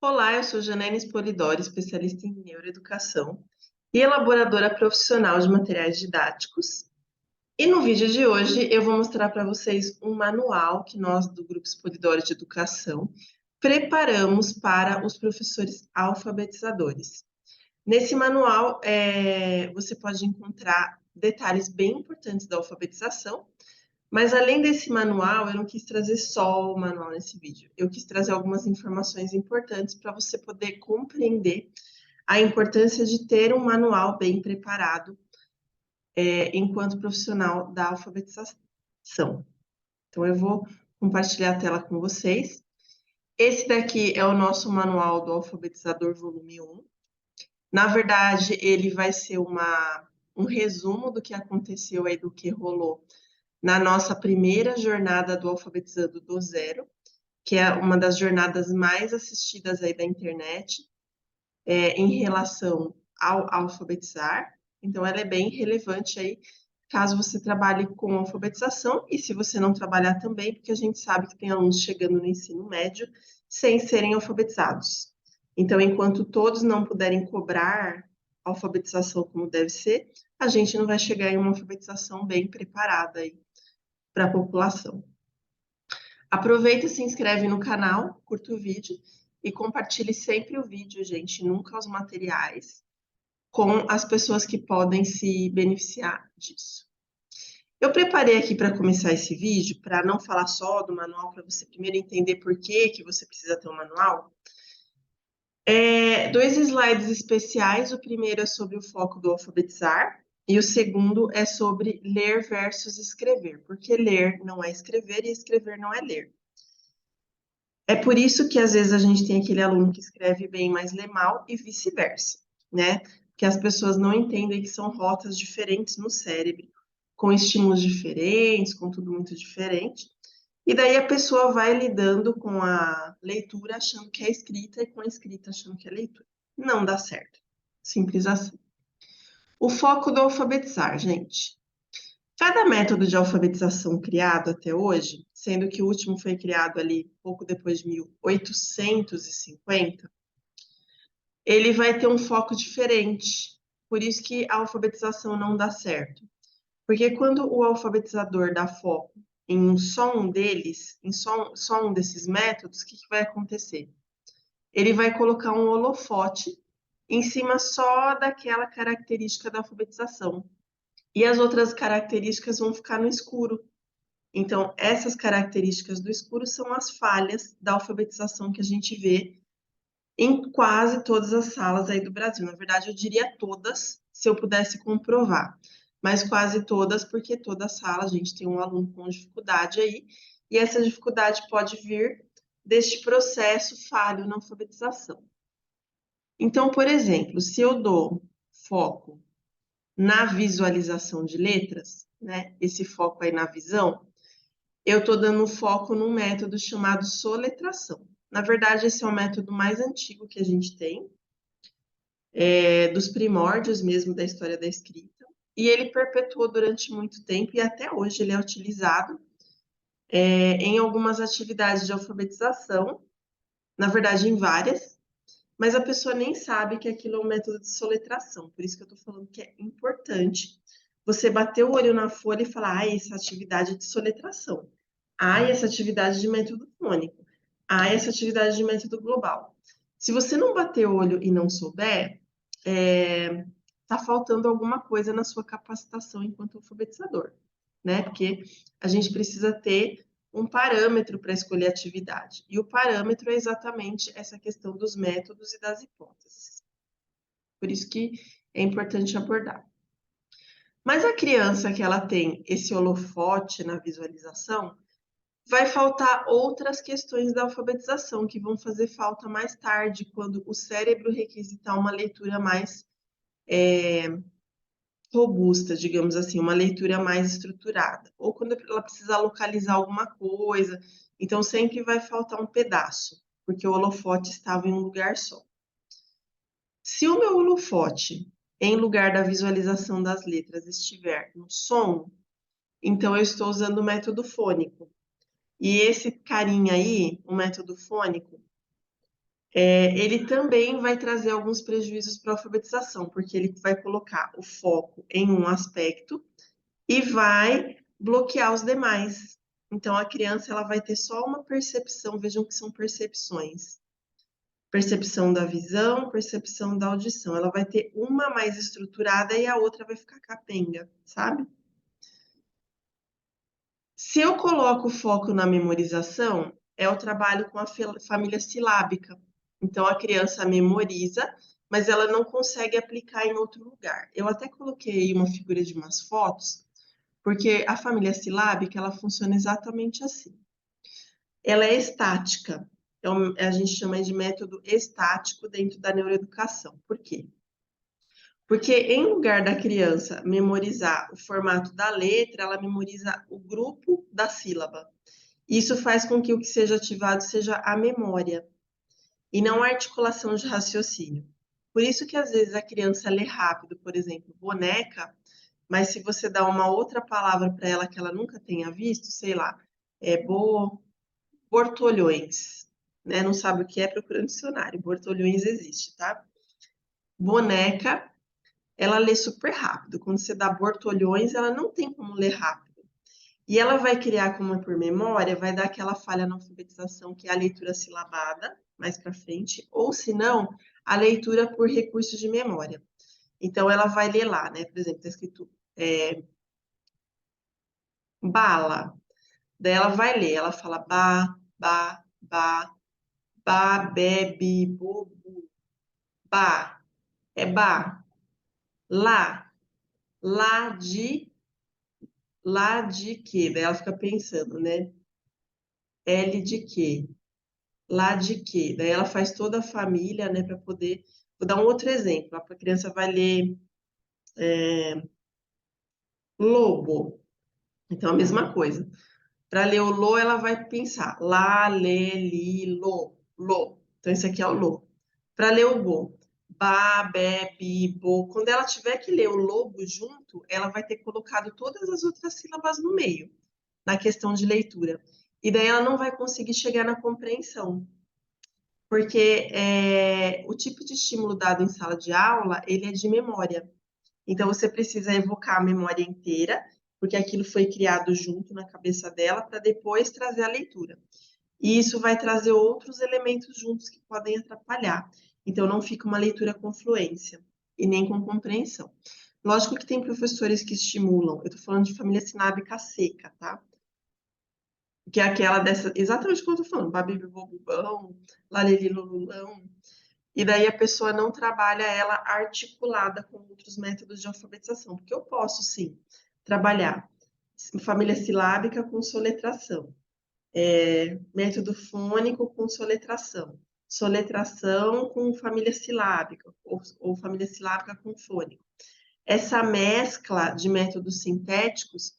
Olá, eu sou Janaína Spolidori, especialista em neuroeducação e elaboradora profissional de materiais didáticos. E no vídeo de hoje eu vou mostrar para vocês um manual que nós do Grupo Spolidori de Educação preparamos para os professores alfabetizadores. Nesse manual, você pode encontrar detalhes bem importantes da alfabetização, mas além desse manual, eu não quis trazer só o manual nesse vídeo. Eu quis trazer algumas informações importantes para você poder compreender a importância de ter um manual bem preparado, enquanto profissional da alfabetização. Então, eu vou compartilhar a tela com vocês. Esse daqui é o nosso manual do alfabetizador volume 1. Na verdade, ele vai ser um resumo do que aconteceu aí, do que rolou na nossa primeira jornada do Alfabetizando do Zero, que é uma das jornadas mais assistidas aí da internet, em relação ao alfabetizar. Então, ela é bem relevante aí, caso você trabalhe com alfabetização, e se você não trabalhar também, porque a gente sabe que tem alunos chegando no ensino médio sem serem alfabetizados. Então, enquanto todos não puderem cobrar alfabetização como deve ser, a gente não vai chegar em uma alfabetização bem preparada aí para a população. Aproveita e se inscreve no canal, curta o vídeo e compartilhe sempre o vídeo, gente, nunca os materiais, com as pessoas que podem se beneficiar disso. Eu preparei aqui para começar esse vídeo, para não falar só do manual, para você primeiro entender por que você precisa ter um manual. Dois slides especiais, o primeiro é sobre o foco do alfabetizar, e o segundo é sobre ler versus escrever, porque ler não é escrever e escrever não é ler. É por isso que às vezes a gente tem aquele aluno que escreve bem, mas lê mal, e vice-versa, né? Porque as pessoas não entendem que são rotas diferentes no cérebro, com estímulos diferentes, com tudo muito diferente. E daí a pessoa vai lidando com a leitura achando que é escrita e com a escrita achando que é leitura. Não dá certo. Simples assim. O foco do alfabetizar, gente. Cada método de alfabetização criado até hoje, sendo que o último foi criado ali pouco depois de 1850, ele vai ter um foco diferente. Por isso que a alfabetização não dá certo. Porque quando o alfabetizador dá foco em só um deles, em só um desses métodos, o que vai acontecer? Ele vai colocar um holofote em cima só daquela característica da alfabetização. E as outras características vão ficar no escuro. Então, essas características do escuro são as falhas da alfabetização que a gente vê em quase todas as salas aí do Brasil. Na verdade, eu diria todas, se eu pudesse comprovar. Mas quase todas, porque toda sala a gente tem um aluno com dificuldade aí, e essa dificuldade pode vir deste processo falho na alfabetização. Então, por exemplo, se eu dou foco na visualização de letras, né, esse foco aí na visão, eu estou dando foco num método chamado soletração. Na verdade, esse é o método mais antigo que a gente tem, dos primórdios mesmo da história da escrita, e ele perpetuou durante muito tempo e até hoje ele é utilizado em algumas atividades de alfabetização, na verdade em várias, mas a pessoa nem sabe que aquilo é um método de soletração, por isso que eu estou falando que é importante você bater o olho na folha e falar, essa atividade é de soletração. Essa atividade de método fônico. Essa atividade de método global. Se você não bater o olho e não souber, tá faltando alguma coisa na sua capacitação enquanto alfabetizador, né? Porque a gente precisa ter um parâmetro para escolher atividade. E o parâmetro é exatamente essa questão dos métodos e das hipóteses. Por isso que é importante abordar. Mas a criança que ela tem esse holofote na visualização, vai faltar outras questões da alfabetização que vão fazer falta mais tarde, quando o cérebro requisitar uma leitura mais robusta, digamos assim, uma leitura mais estruturada, ou quando ela precisa localizar alguma coisa, então sempre vai faltar um pedaço, porque o holofote estava em um lugar só. Se o meu holofote, em lugar da visualização das letras, estiver no som, então eu estou usando o método fônico. E esse carinha aí, o método fônico, Ele também vai trazer alguns prejuízos para a alfabetização, porque ele vai colocar o foco em um aspecto e vai bloquear os demais. Então, a criança ela vai ter só uma percepção, vejam que são percepções. Percepção da visão, percepção da audição. Ela vai ter uma mais estruturada e a outra vai ficar capenga, sabe? Se eu coloco o foco na memorização, é o trabalho com a família silábica. Então, a criança memoriza, mas ela não consegue aplicar em outro lugar. Eu até coloquei uma figura de umas fotos, porque a família silábica, ela funciona exatamente assim. Ela é estática. Então, a gente chama de método estático dentro da neuroeducação. Por quê? Porque em lugar da criança memorizar o formato da letra, ela memoriza o grupo da sílaba. Isso faz com que o que seja ativado seja a memória e não a articulação de raciocínio. Por isso que às vezes a criança lê rápido, por exemplo, boneca, mas se você dá uma outra palavra para ela que ela nunca tenha visto, sei lá, bortolhões, né? Não sabe o que é, procura no dicionário. Bortolhões existe, tá? Boneca, ela lê super rápido. Quando você dá bortolhões, ela não tem como ler rápido. E ela vai criar como é por memória, vai dar aquela falha na alfabetização, que é a leitura silabada, mais para frente, ou se não, a leitura por recurso de memória. Então, ela vai ler lá, né? Por exemplo, está escrito bala. Daí ela vai ler, ela fala ba, bebe, bobo, ba, é ba, lá, lá de quê? Daí ela fica pensando, né? L de quê? Lá de quê? Daí ela faz toda a família, né, para poder. Vou dar um outro exemplo. A criança vai ler lobo. Então, a mesma coisa. Para ler o lo, ela vai pensar lá, lê, li, lo, lo. Então, esse aqui é o lo. Para ler o bo, ba, be, bi, bo. Quando ela tiver que ler o lobo junto, ela vai ter colocado todas as outras sílabas no meio, na questão de leitura. E daí ela não vai conseguir chegar na compreensão. Porque o tipo de estímulo dado em sala de aula, ele é de memória. Então, você precisa evocar a memória inteira, porque aquilo foi criado junto na cabeça dela, para depois trazer a leitura. E isso vai trazer outros elementos juntos que podem atrapalhar. Então, não fica uma leitura com fluência e nem com compreensão. Lógico que tem professores que estimulam, eu estou falando de família silábica seca, tá? Que é aquela dessa, exatamente como eu estou falando, babibibobubão, lalililululão. E daí a pessoa não trabalha ela articulada com outros métodos de alfabetização, porque eu posso sim trabalhar família silábica com soletração, método fônico com soletração, soletração com família silábica, ou família silábica com fônico. Essa mescla de métodos sintéticos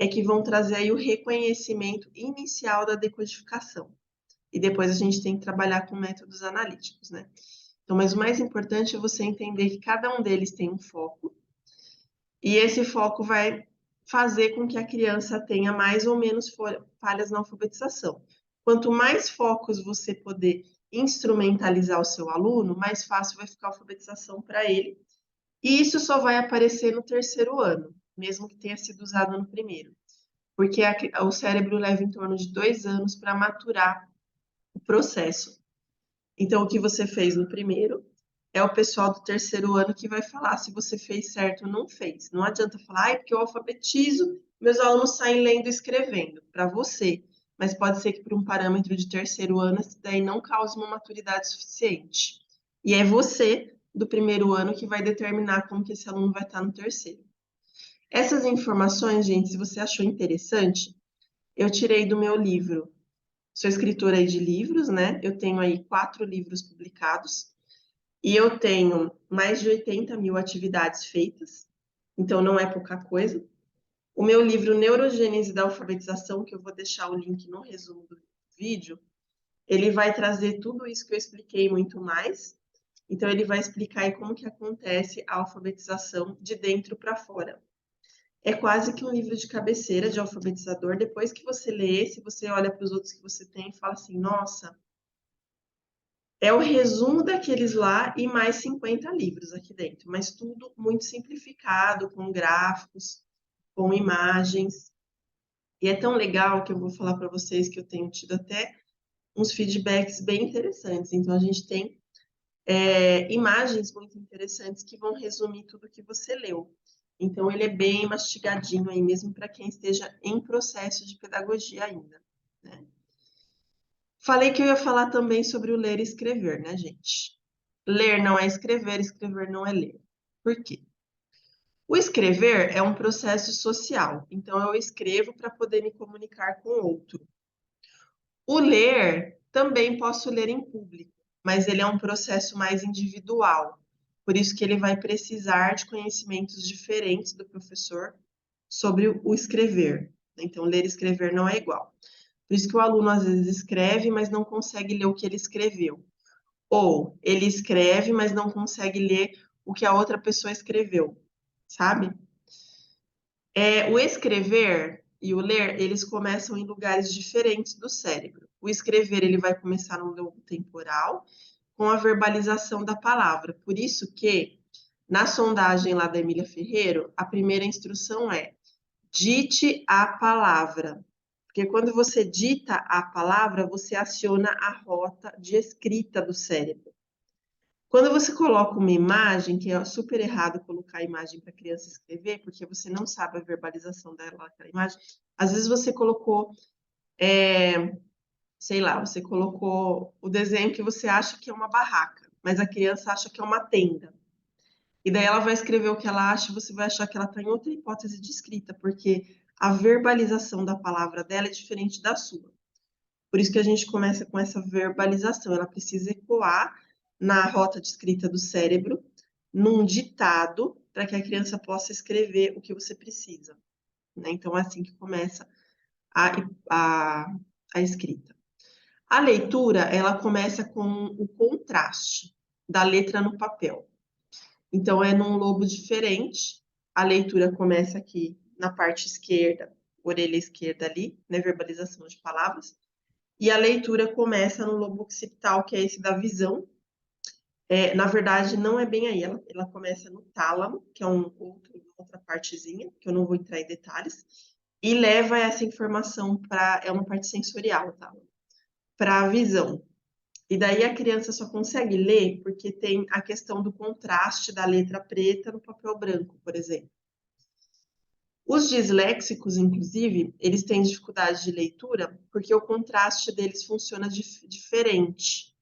é que vão trazer aí o reconhecimento inicial da decodificação. E depois a gente tem que trabalhar com métodos analíticos, né? Então, mas o mais importante é você entender que cada um deles tem um foco, e esse foco vai fazer com que a criança tenha mais ou menos falhas na alfabetização. Quanto mais focos você poder instrumentalizar o seu aluno, mais fácil vai ficar a alfabetização para ele. E isso só vai aparecer no terceiro ano, mesmo que tenha sido usado no primeiro, porque o cérebro leva em torno de 2 anos para maturar o processo. Então, o que você fez no primeiro é o pessoal do terceiro ano que vai falar se você fez certo ou não fez. Não adianta falar, porque eu alfabetizo, meus alunos saem lendo e escrevendo, para você. Mas pode ser que por um parâmetro de terceiro ano, isso daí não cause uma maturidade suficiente. E é você, do primeiro ano, que vai determinar como que esse aluno vai estar no terceiro. Essas informações, gente, se você achou interessante, eu tirei do meu livro. Sou escritora aí de livros, né? Eu tenho aí 4 livros publicados e eu tenho mais de 80 mil atividades feitas, então não é pouca coisa. O meu livro Neurogênese da Alfabetização, que eu vou deixar o link no resumo do vídeo, ele vai trazer tudo isso que eu expliquei muito mais. Então ele vai explicar aí como que acontece a alfabetização de dentro para fora. É quase que um livro de cabeceira de alfabetizador. Depois que você lê esse, você olha para os outros que você tem e fala assim: nossa, É o resumo daqueles lá e mais 50 livros aqui dentro, mas tudo muito simplificado, com gráficos, com imagens. E é tão legal que eu vou falar para vocês que eu tenho tido até uns feedbacks bem interessantes. Então, a gente tem imagens muito interessantes que vão resumir tudo que você leu. Então, ele é bem mastigadinho aí mesmo para quem esteja em processo de pedagogia ainda, né? Falei que eu ia falar também sobre o ler e escrever, né, gente? Ler não é escrever, escrever não é ler. Por quê? O escrever é um processo social, então eu escrevo para poder me comunicar com outro. O ler, também posso ler em público, mas ele é um processo mais individual. Por isso que ele vai precisar de conhecimentos diferentes do professor sobre o escrever. Então, ler e escrever não é igual. Por isso que o aluno às vezes escreve, mas não consegue ler o que ele escreveu. Ou ele escreve, mas não consegue ler o que a outra pessoa escreveu, sabe? O escrever e o ler, eles começam em lugares diferentes do cérebro. O escrever, ele vai começar no lobo temporal, com a verbalização da palavra. Por isso que, na sondagem lá da Emília Ferreiro, a primeira instrução é: dite a palavra. Porque quando você dita a palavra, você aciona a rota de escrita do cérebro. Quando você coloca uma imagem, que é super errado colocar a imagem para a criança escrever, porque você não sabe a verbalização dela naquela imagem. Às vezes você colocou, sei lá, você colocou o desenho que você acha que é uma barraca, mas a criança acha que é uma tenda. E daí ela vai escrever o que ela acha e você vai achar que ela está em outra hipótese de escrita, porque a verbalização da palavra dela é diferente da sua. Por isso que a gente começa com essa verbalização. Ela precisa ecoar na rota de escrita do cérebro, num ditado, para que a criança possa escrever o que você precisa, né? Então, é assim que começa a, a, a escrita. A leitura, ela começa com o contraste da letra no papel. Então, é num lobo diferente. A leitura começa aqui na parte esquerda, orelha esquerda ali, né? Verbalização de palavras. E a leitura começa no lobo occipital, que é esse da visão. Na verdade, não é bem aí, ela começa no tálamo, que é outra partezinha, que eu não vou entrar em detalhes, e leva essa informação para, é uma parte sensorial, tá? Para a visão. E daí a criança só consegue ler porque tem a questão do contraste da letra preta no papel branco, por exemplo. Os disléxicos, inclusive, eles têm dificuldade de leitura porque o contraste deles funciona diferente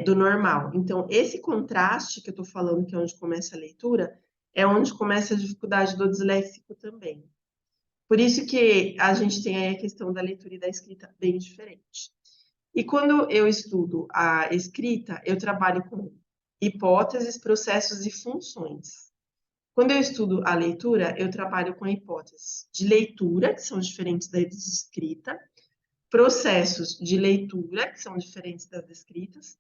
do normal. Então, esse contraste que eu estou falando, que é onde começa a leitura, é onde começa a dificuldade do disléxico também. Por isso que a gente tem aí a questão da leitura e da escrita bem diferente. E quando eu estudo a escrita, eu trabalho com hipóteses, processos e funções. Quando eu estudo a leitura, eu trabalho com hipóteses de leitura, que são diferentes da de escrita, processos de leitura, que são diferentes das escritas.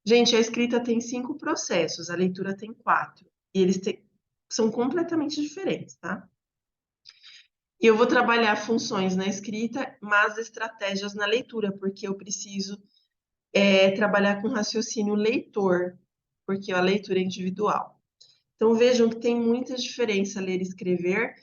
Gente, a escrita tem 5 processos, a leitura tem 4. E eles são completamente diferentes, tá? E eu vou trabalhar funções na escrita, mas estratégias na leitura, porque eu preciso trabalhar com raciocínio leitor, porque a leitura é individual. Então vejam que tem muita diferença ler e escrever,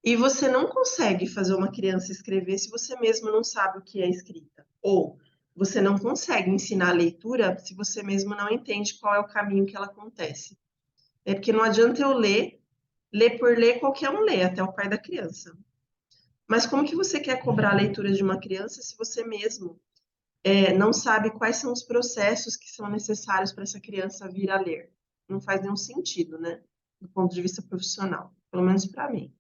e você não consegue fazer uma criança escrever se você mesmo não sabe o que é escrita. Ou você não consegue ensinar a leitura se você mesmo não entende qual é o caminho que ela acontece. É porque não adianta eu ler por ler, qualquer um lê, até o pai da criança. Mas como que você quer cobrar a leitura de uma criança se você mesmo não sabe quais são os processos que são necessários para essa criança vir a ler? Não faz nenhum sentido, né? Do ponto de vista profissional, pelo menos para mim.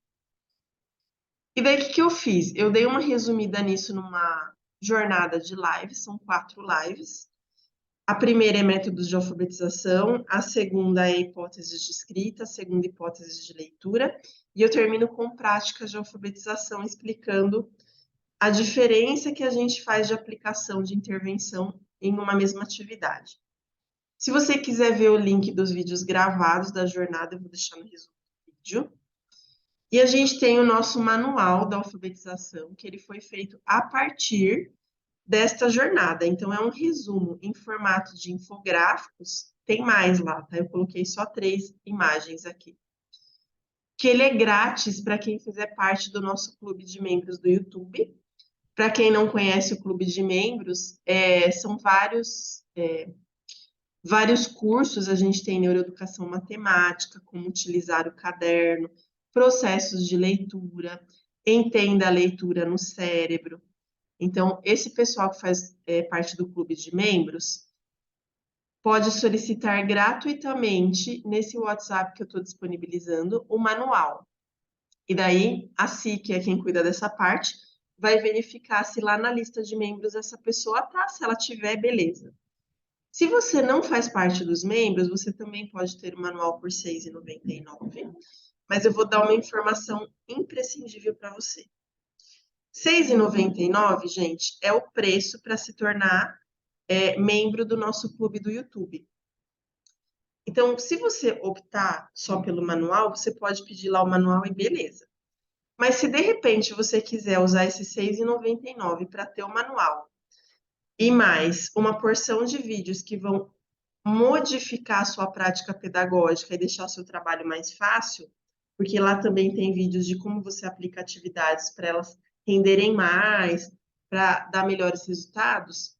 E daí, o que eu fiz? Eu dei uma resumida nisso numa jornada de lives, são 4 lives. A primeira é métodos de alfabetização, a segunda é hipóteses de escrita, a segunda hipóteses de leitura, e eu termino com práticas de alfabetização, explicando a diferença que a gente faz de aplicação de intervenção em uma mesma atividade. Se você quiser ver o link dos vídeos gravados da jornada, eu vou deixar no resumo do vídeo. E a gente tem o nosso manual da alfabetização, que ele foi feito a partir desta jornada. Então, é um resumo em formato de infográficos. Tem mais lá, tá? Eu coloquei só 3 imagens aqui. Que ele é grátis para quem fizer parte do nosso clube de membros do YouTube. Para quem não conhece o clube de membros, são vários cursos. A gente tem neuroeducação matemática, como utilizar o caderno, processos de leitura, entenda a leitura no cérebro. Então, esse pessoal que faz parte do clube de membros pode solicitar gratuitamente nesse WhatsApp que eu estou disponibilizando o manual. E daí, a Si, que é quem cuida dessa parte, vai verificar se lá na lista de membros essa pessoa tá. Se ela tiver, beleza. Se você não faz parte dos membros, você também pode ter o manual por R$ 6,99. Mas eu vou dar uma informação imprescindível para você. R$ 6,99, gente, é o preço para se tornar membro do nosso clube do YouTube. Então, se você optar só pelo manual, você pode pedir lá o manual e beleza. Mas se de repente você quiser usar esses R$ 6,99 para ter o manual e mais uma porção de vídeos que vão modificar a sua prática pedagógica e deixar o seu trabalho mais fácil, porque lá também tem vídeos de como você aplica atividades para elas renderem mais, para dar melhores resultados,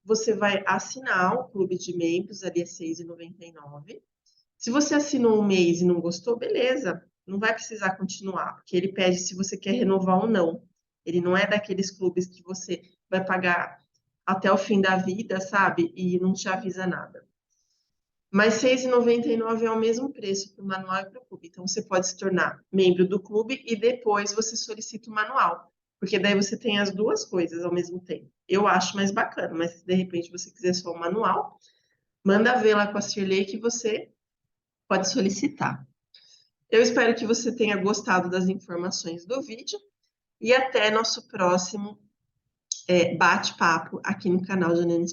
você vai assinar o clube de membros, ali é R$ 6,99. Se você assinou um mês e não gostou, beleza, não vai precisar continuar, porque ele pede se você quer renovar ou não. Ele não é daqueles clubes que você vai pagar até o fim da vida, sabe? E não te avisa nada. Mas R$ 6,99 é o mesmo preço para o manual e para o clube. Então, você pode se tornar membro do clube e depois você solicita o manual. Porque daí você tem as duas coisas ao mesmo tempo. Eu acho mais bacana, mas se de repente você quiser só o manual, manda ver lá com a Cirlei que você pode solicitar. Eu espero que você tenha gostado das informações do vídeo e até nosso próximo bate-papo aqui no canal Janine